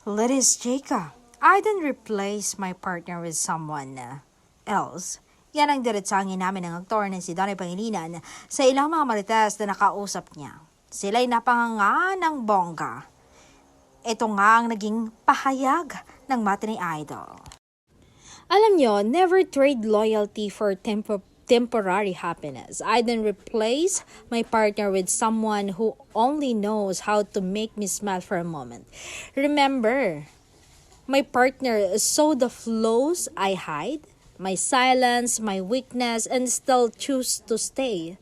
Let's Jacob. I didn't replace my partner with someone else. Yan ang diretsangin namin ng aktor na si Donnie Pangilinan sa ilang mga marites na nakausap niya. Sila'y napanganga ng bongga. Ito nga ang naging pahayag ng matinee idol. Alam nyo, never trade loyalty for temporary happiness. I didn't replace my partner with someone who only knows how to make me smile for a moment. Remember, my partner saw the flaws I hide, my silence, my weakness, and still choose to stay.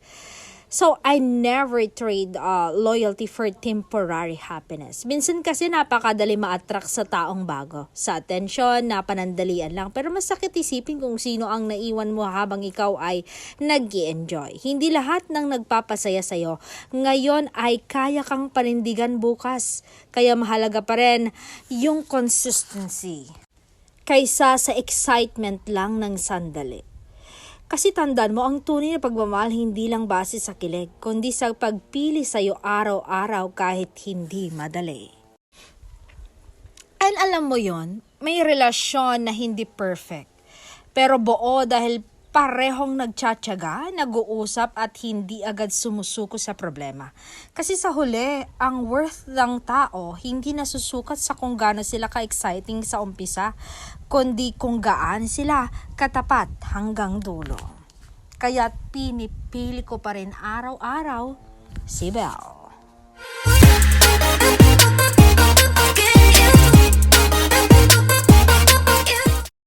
So, I never trade loyalty for temporary happiness. Minsan kasi napakadali ma-attract sa taong bago. Sa atensyon, napanandalian lang. Pero masakit isipin kung sino ang naiwan mo habang ikaw ay nag-i-enjoy. Hindi lahat ng nagpapasaya sa'yo ngayon ay kaya kang panindigan bukas. Kaya mahalaga pa rin yung consistency kaysa sa excitement lang ng sandali. Kasi tandaan mo, ang tunay na pagmamahal hindi lang base sa kilig, kundi sa pagpili sa'yo araw-araw kahit hindi madali. And alam mo yon, may relasyon na hindi perfect, pero buo dahil parehong nagtsatsaga, nag-uusap at hindi agad sumusuko sa problema. Kasi sa huli, ang worth ng tao hindi nasusukat sa kung gaano sila ka-exciting sa umpisa, kundi kung gaan sila katapat hanggang dulo. Kaya't pinipili ko pa rin araw-araw si Belle.